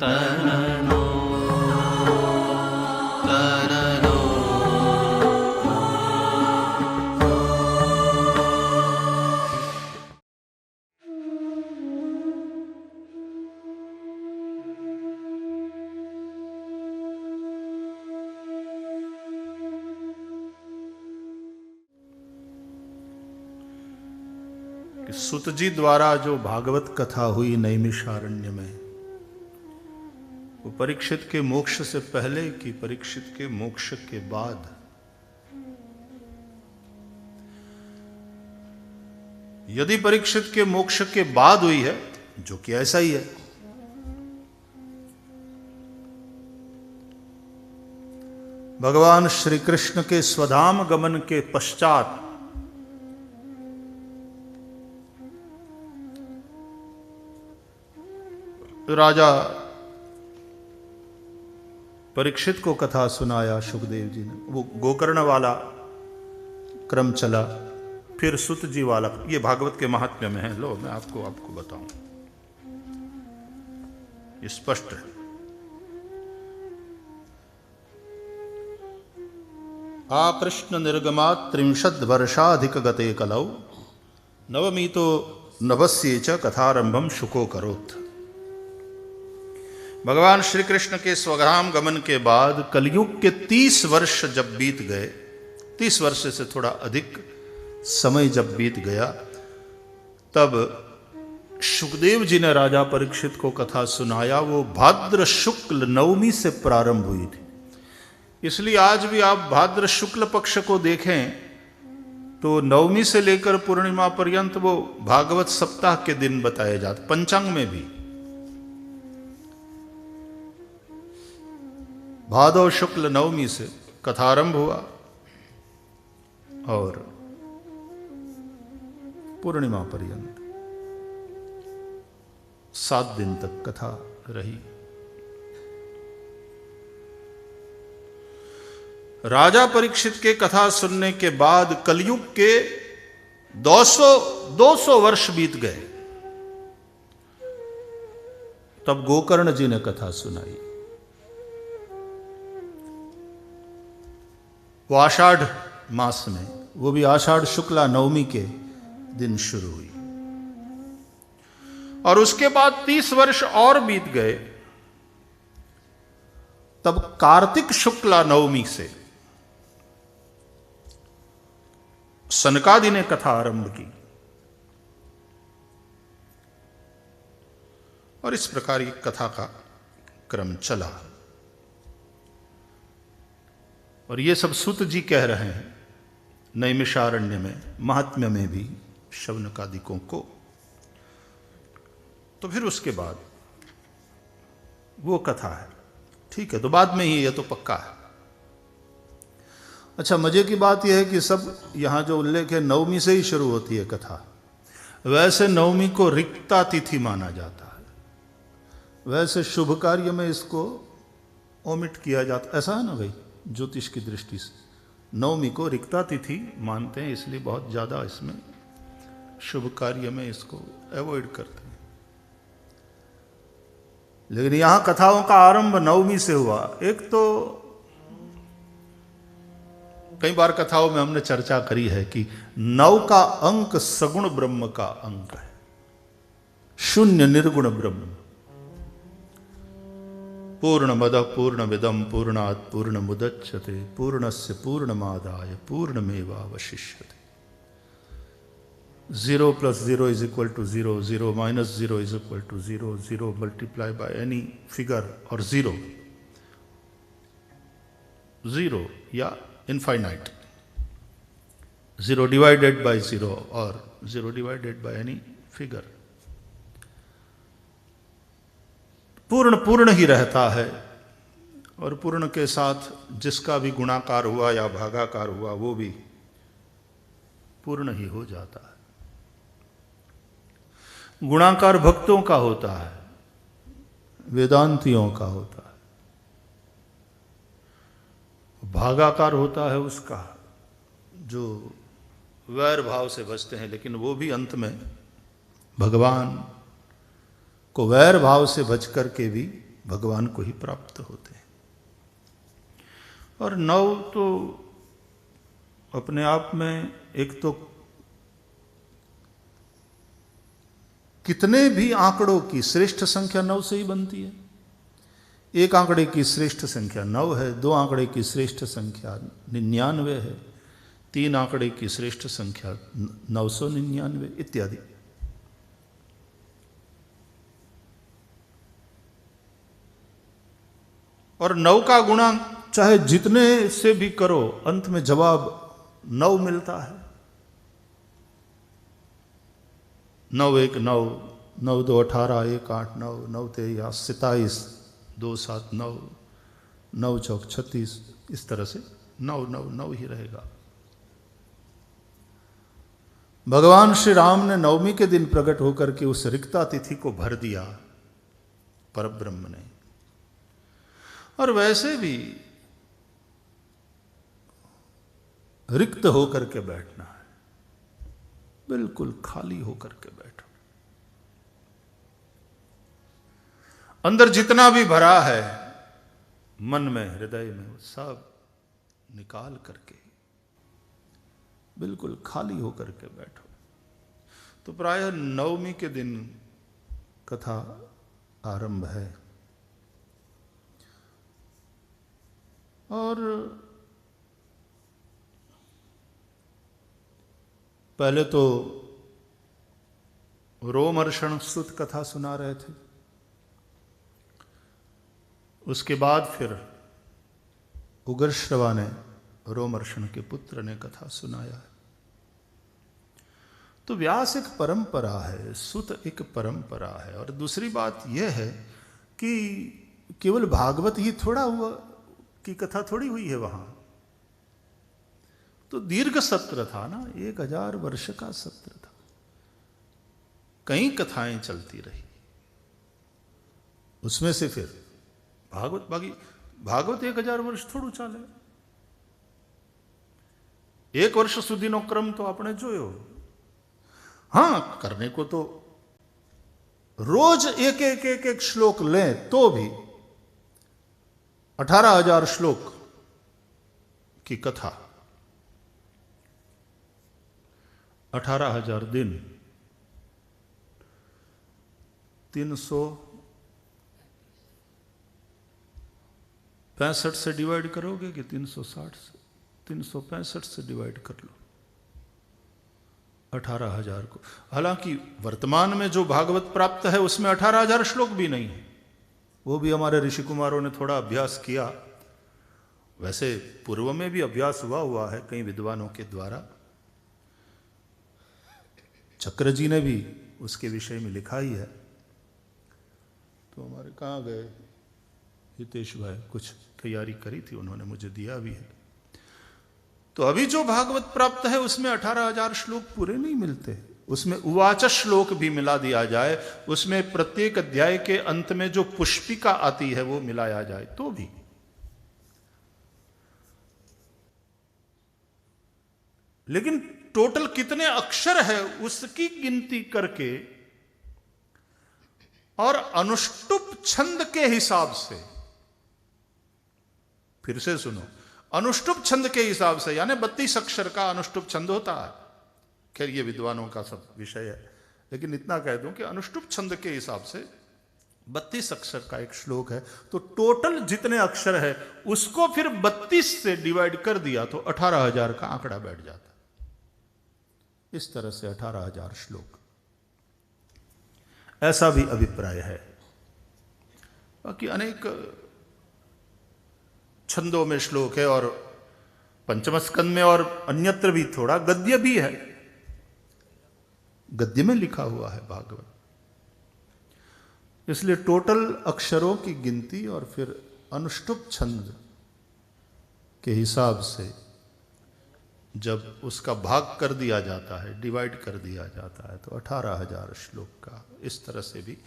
तरनो तरनो। कि सुत जी द्वारा जो भागवत कथा हुई नैमिषारण्य में, वो परीक्षित के मोक्ष से पहले कि परीक्षित के मोक्ष के बाद? यदि परीक्षित के मोक्ष के बाद हुई है, जो कि ऐसा ही है, भगवान श्री कृष्ण के स्वधाम गमन के पश्चात राजा परीक्षित को कथा सुनाया सुखदेव जी ने। वो गोकर्ण वाला क्रम चला, फिर सुत जी वाला। ये भागवत के महात्म्य में है। लो मैं आपको बताऊं, ये स्पष्ट है। आ कृष्ण निर्गमात् 30 वर्षाधिक गते कलौ नवमीतो नवस्ये च कथारंभम शुको करोत्। भगवान श्री कृष्ण के स्वधाम गमन के बाद कलयुग के 30 वर्ष जब बीत गए, 30 वर्ष से थोड़ा अधिक समय जब बीत गया, तब सुखदेव जी ने राजा परीक्षित को कथा सुनाया। वो भाद्र शुक्ल नवमी से प्रारंभ हुई थी। इसलिए आज भी आप भाद्र शुक्ल पक्ष को देखें तो नवमी से लेकर पूर्णिमा पर्यंत वो भागवत सप्ताह के दिन बताए जाते। पंचांग में भी भादव शुक्ल नवमी से कथारंभ हुआ और पूर्णिमा पर्यंत 7 दिन तक कथा रही। राजा परीक्षित के कथा सुनने के बाद कलयुग के 200 वर्ष बीत गए। तब गोकर्ण जी ने कथा सुनाई। वो आषाढ़ मास में, वो भी आषाढ़ शुक्ला नवमी के दिन शुरू हुई और उसके बाद 30 वर्ष और बीत गए। तब कार्तिक शुक्ला नवमी से सनकादि ने कथा आरंभ की और इस प्रकार की कथा का क्रम चला। और ये सब सुत जी कह रहे हैं नैमिषारण्य में, महात्म्य में भी शौनकादिकों को। तो फिर उसके बाद वो कथा है, ठीक है, तो बाद में ही, ये तो पक्का है। अच्छा, मजे की बात यह है कि सब यहां जो उल्लेख है नवमी से ही शुरू होती है कथा। वैसे नवमी को रिक्ता तिथि माना जाता है, वैसे शुभ कार्य में इसको ओमिट किया जाता, ऐसा है ना भाई, ज्योतिष की दृष्टि से नवमी को रिक्ता तिथि मानते हैं, इसलिए बहुत ज्यादा इसमें शुभ कार्य में इसको अवॉइड करते हैं। लेकिन यहां कथाओं का आरंभ नवमी से हुआ। एक तो कई बार कथाओं में हमने चर्चा करी है कि 9 का अंक सगुण ब्रह्म का अंक है, 0 निर्गुण ब्रह्म। पूर्णमद पूर्णमिदं पूर्णात् पूर्णमुदच्यते पूर्णस्य पूर्णमादाय पूर्णमेवावशिष्यते। 0 + 0 = 0, 0 - 0 = 0, 0 multiplied by any figure or 0 या infinite, 0 divided by 0 or 0 divided by any figure। पूर्ण ही रहता है और पूर्ण के साथ जिसका भी गुणाकार हुआ या भागाकार हुआ वो भी पूर्ण ही हो जाता है। गुणाकार भक्तों का होता है, वेदांतियों का होता है। भागाकार होता है उसका जो वैर भाव से बचते हैं, लेकिन वो भी अंत में भगवान को वैर भाव से बच करके भी भगवान को ही प्राप्त होते हैं। और 9 तो अपने आप में एक तो कितने भी आंकड़ों की श्रेष्ठ संख्या 9 से ही बनती है। एक आंकड़े की श्रेष्ठ संख्या 9 है, 2 आंकड़े की श्रेष्ठ संख्या 99 है, 3 आंकड़े की श्रेष्ठ संख्या 999 इत्यादि। और 9 का गुणा चाहे जितने से भी करो, अंत में जवाब 9 मिलता है। 9 1 9, 9 2 18, 1 8 9, 9 3 27, 2 7 9, 9 चौक 36, इस तरह से 9 9 9 ही रहेगा। भगवान श्री राम ने नवमी के दिन प्रकट होकर के उस रिक्ता तिथि को भर दिया परब्रह्म ने। और वैसे भी रिक्त होकर के बैठना है, बिल्कुल खाली होकर के बैठो। अंदर जितना भी भरा है मन में, हृदय में, वो सब निकाल करके बिल्कुल खाली होकर के बैठो। तो प्रायः नवमी के दिन कथा आरंभ है। और पहले तो रोमहर्षण स्तुत कथा सुना रहे थे, उसके बाद फिर उग्रश्रवा ने, रोमहर्षण के पुत्र ने कथा सुनाया है। तो व्यास एक परंपरा है, सुत एक परंपरा है। और दूसरी बात यह है कि केवल भागवत ही थोड़ा हुआ की कथा थोड़ी हुई है वहां, तो दीर्घ सत्र था ना, 1000 वर्ष का सत्र था, कई कथाएं चलती रही। उसमें से फिर भागवत 1000 वर्ष थोड़ू चाले। 1 वर्ष सुधीनो क्रम तो આપણે જોયો। हां, करने को तो रोज एक श्लोक लें तो भी 18,000 श्लोक की कथा, 18,000 दिन, 365 से डिवाइड करोगे कि 360 से? 365 से डिवाइड कर लो 18,000 को। हालांकि वर्तमान में जो भागवत प्राप्त है उसमें 18,000 श्लोक भी नहीं है, वो भी हमारे ऋषि कुमारों ने थोड़ा अभ्यास किया। वैसे पूर्व में भी अभ्यास हुआ है कई विद्वानों के द्वारा। चक्र जी ने भी उसके विषय में लिखा ही है। तो हमारे कहाँ गए हितेश भाई, कुछ तैयारी करी थी उन्होंने, मुझे दिया भी है। तो अभी जो भागवत प्राप्त है उसमें 18,000 श्लोक पूरे नहीं मिलते। उसमें उवाच श्लोक भी मिला दिया जाए, उसमें प्रत्येक अध्याय के अंत में जो पुष्पिका आती है वो मिलाया जाए तो भी। लेकिन टोटल कितने अक्षर है उसकी गिनती करके और अनुष्टुप छंद के हिसाब से, फिर से सुनो, अनुष्टुप छंद के हिसाब से, यानी 32 अक्षर का अनुष्टुप छंद होता है। खैर ये विद्वानों का सब विषय है, लेकिन इतना कह दूं कि अनुष्टुप छंद के हिसाब से 32 अक्षर का एक श्लोक है। तो टोटल जितने अक्षर है उसको फिर 32 से डिवाइड कर दिया तो 18,000 का आंकड़ा बैठ जाता। इस तरह से 18,000 श्लोक, ऐसा भी अभिप्राय है। बाकी अनेक छंदों में श्लोक है और पंचम स्कंद में और अन्यत्र भी थोड़ा गद्य भी है, गद्य में लिखा हुआ है भागवत। इसलिए टोटल अक्षरों की गिनती और फिर अनुष्टुप छंद के हिसाब से जब उसका भाग कर दिया जाता है, डिवाइड कर दिया जाता है, तो 18,000 श्लोक का इस तरह से भी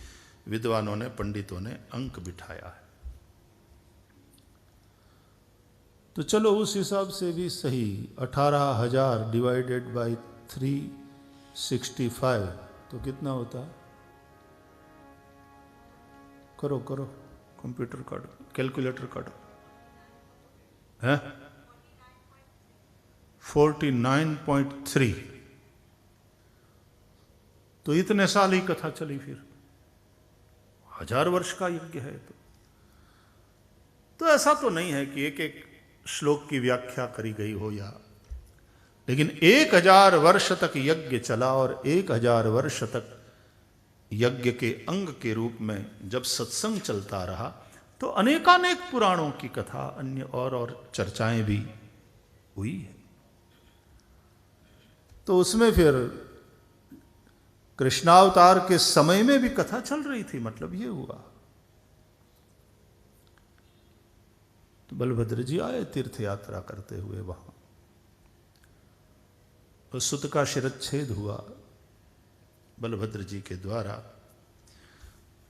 विद्वानों ने, पंडितों ने अंक बिठाया है। तो चलो उस हिसाब से भी सही। 18,000 डिवाइडेड बाई 365 तो कितना होता है? करो करो, कंप्यूटर काढो, कैलकुलेटर काढो, है 49.3। तो इतने साल ही कथा चली, फिर 1000 वर्ष का यज्ञ है। तो ऐसा तो नहीं है कि एक एक श्लोक की व्याख्या करी गई हो, या लेकिन 1000 वर्ष तक यज्ञ चला, और 1000 वर्ष तक यज्ञ के अंग के रूप में जब सत्संग चलता रहा, तो अनेकानेक पुराणों की कथा, अन्य और चर्चाएं भी हुई है। तो उसमें फिर कृष्णावतार के समय में भी कथा चल रही थी, मतलब ये हुआ। तो बलभद्र जी आए तीर्थ यात्रा करते हुए वहां, और सुत का शिरच्छेद हुआ बलभद्र जी के द्वारा।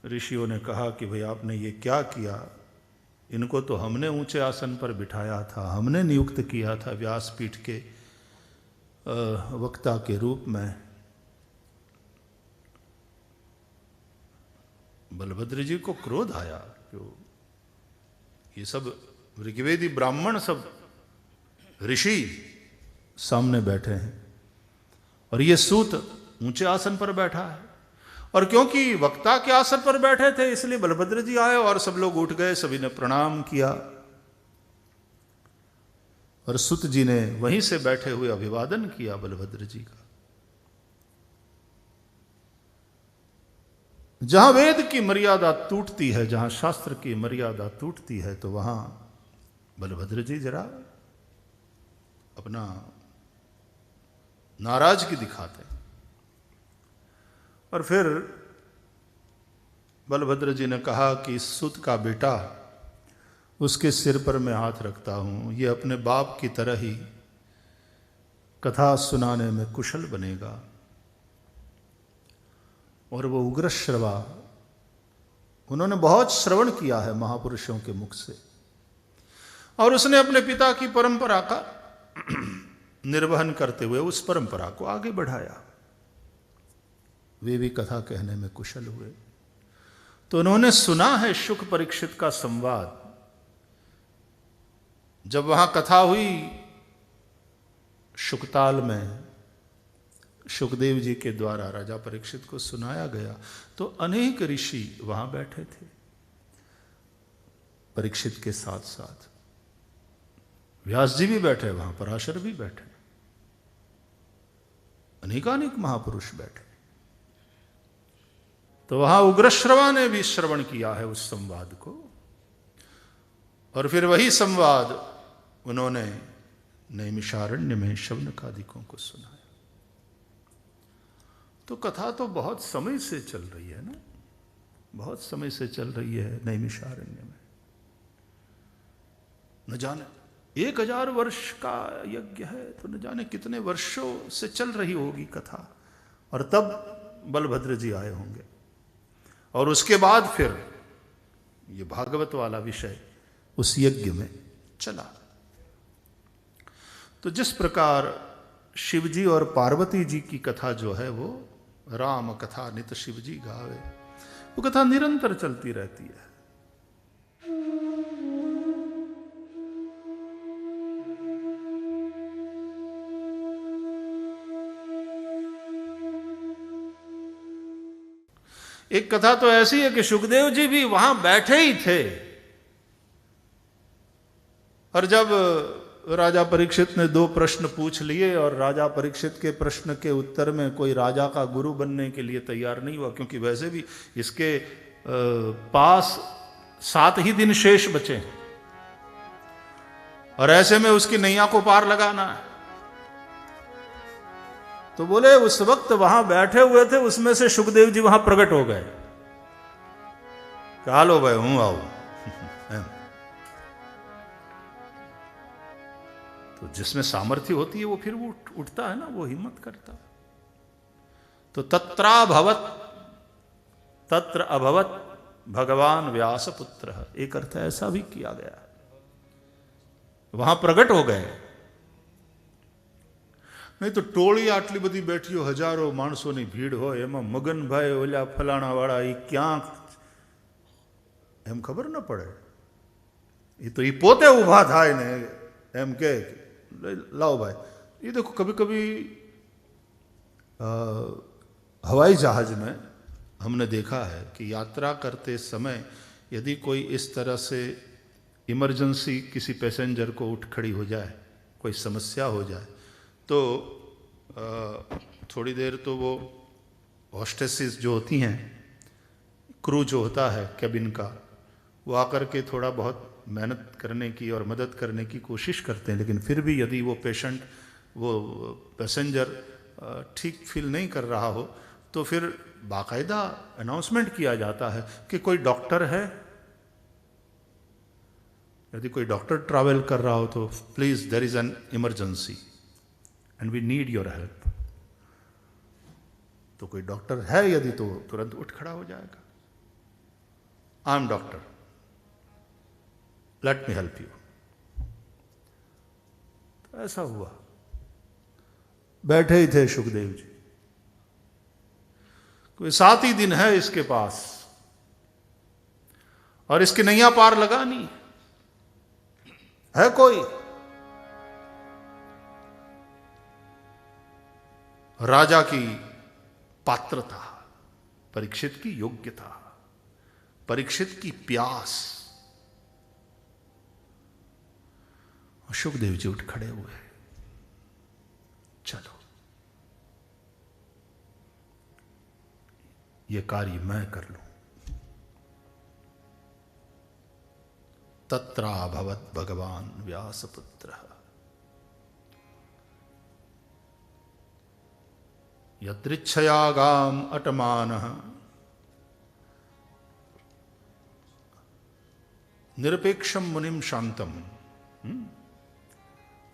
ऋषियों ने कहा कि भाई आपने ये क्या किया, इनको तो हमने ऊंचे आसन पर बिठाया था, हमने नियुक्त किया था व्यासपीठ के वक्ता के रूप में। बलभद्र जी को क्रोध आया, जो ये सब ऋग्वेदी ब्राह्मण, सब ऋषि सामने बैठे हैं, और ये सूत ऊंचे आसन पर बैठा है, और क्योंकि वक्ता के आसन पर बैठे थे इसलिए बलभद्र जी आए और सब लोग उठ गए, सभी ने प्रणाम किया, और सुत जी ने वहीं से बैठे हुए अभिवादन किया बलभद्र जी का। जहां वेद की मर्यादा टूटती है, जहां शास्त्र की मर्यादा टूटती है, तो वहां बलभद्र जी जरा अपना नाराजगी दिखाते हैं। और फिर बलभद्र जी ने कहा कि सुत का बेटा, उसके सिर पर मैं हाथ रखता हूं, ये अपने बाप की तरह ही कथा सुनाने में कुशल बनेगा। और वो उग्र श्रवा, उन्होंने बहुत श्रवण किया है महापुरुषों के मुख से, और उसने अपने पिता की परंपरा का निर्वहन करते हुए उस परंपरा को आगे बढ़ाया। वे भी कथा कहने में कुशल हुए। तो उन्होंने सुना है शुक परीक्षित का संवाद। जब वहां कथा हुई शुकताल में, शुकदेव जी के द्वारा राजा परीक्षित को सुनाया गया, तो अनेक ऋषि वहां बैठे थे परीक्षित के साथ साथ। व्यास जी भी बैठे वहां, पराशर भी बैठे, अनेकानेक महापुरुष बैठे। तो वहां उग्रश्रवा ने भी श्रवण किया है उस संवाद को, और फिर वही संवाद उन्होंने नैमिषारण्य में शौनकादिकों को सुनाया। तो कथा तो बहुत समय से चल रही है ना, बहुत समय से चल रही है नैमिषारण्य में। न जाने 1000 वर्ष का यज्ञ है, तो न जाने कितने वर्षों से चल रही होगी कथा, और तब बलभद्र जी आए होंगे। और उसके बाद फिर ये भागवत वाला विषय उस यज्ञ में चला। तो जिस प्रकार शिवजी और पार्वती जी की कथा जो है, वो राम कथा नित शिवजी गावे, वो कथा निरंतर चलती रहती है। एक कथा तो ऐसी है कि सुखदेव जी भी वहां बैठे ही थे, और जब राजा परीक्षित ने 2 प्रश्न पूछ लिए, और राजा परीक्षित के प्रश्न के उत्तर में कोई राजा का गुरु बनने के लिए तैयार नहीं हुआ, क्योंकि वैसे भी इसके पास 7 ही दिन शेष बचे, और ऐसे में उसकी नैया को पार लगाना है। तो बोले उस वक्त वहां बैठे हुए थे, उसमें से सुखदेव जी वहां प्रकट हो गए। कहा लो भाई हूं आओ। तो जिसमें सामर्थ्य होती है वो फिर वो उठता है ना, वो हिम्मत करता है। तो तत्राभवत, तत्र अभवत भगवान व्यास पुत्र, एक अर्थ ऐसा भी किया गया, वहां प्रकट हो गए। नहीं तो टोली आटली बधी बैठी हो, हजारों माणसों की भीड़ हो, एम मगन भाई ओल्या फलाणा वाला क्या એમ ખબર ન પડે. એ તો એ પોતે ઊભા થાય ને એમ કે લાओ भाई. ये देखो कभी कभी हवाई जहाज में हमने देखा है कि यात्रा करते समय यदि कोई इस तरह से इमरजेंसी किसी पैसेंजर को उठ खड़ी हो जाए, कोई समस्या हो जाए, तो थोड़ी देर तो वो हॉस्टेसेस जो होती हैं, क्रू जो होता है कैबिन का, वो आकर के थोड़ा बहुत मेहनत करने की और मदद करने की कोशिश करते हैं. लेकिन फिर भी यदि वो पेशेंट, वो पैसेंजर ठीक फील नहीं कर रहा हो, तो फिर बाकायदा अनाउंसमेंट किया जाता है कि कोई डॉक्टर है. यदि कोई डॉक्टर ट्रैवल कर रहा हो तो please there is an emergency and we need your help. तो कोई डॉक्टर है यदि तो तुरंत उठ खड़ा हो जाएगा. I am doctor, let me help you. तो ऐसा हुआ. बैठे ही थे सुखदेव जी. कोई 7 ही दिन है इसके पास और इसकी नैया पार लगानी है. कोई राजा की पात्रता, परीक्षित की योग्यता, परीक्षित की प्यास. सुखदेव जी उठ खड़े हुए. चलो, ये कार्य मैं कर लूं. तत्राभवत् भगवान व्यासपुत्रः यदृच्छयागाम अटमानः निरपेक्षम मुनिम शांतम.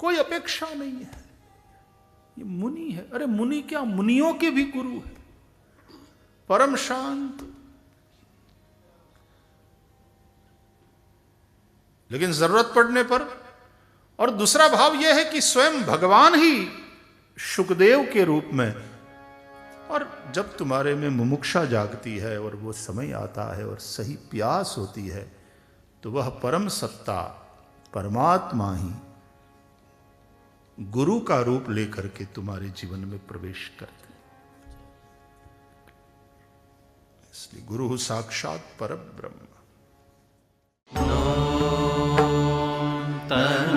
कोई अपेक्षा नहीं है, ये मुनि है. अरे मुनि क्या, मुनियों के भी गुरु है, परम शांत. लेकिन जरूरत पड़ने पर, और दूसरा भाव यह है कि स्वयं भगवान ही शुकदेव के रूप में. और जब तुम्हारे में मुमुक्षा जागती है और वो समय आता है और सही प्यास होती है, तो वह परम सत्ता परमात्मा ही गुरु का रूप लेकर के तुम्हारे जीवन में प्रवेश करते. इसलिए गुरु साक्षात परब्रह्म. तन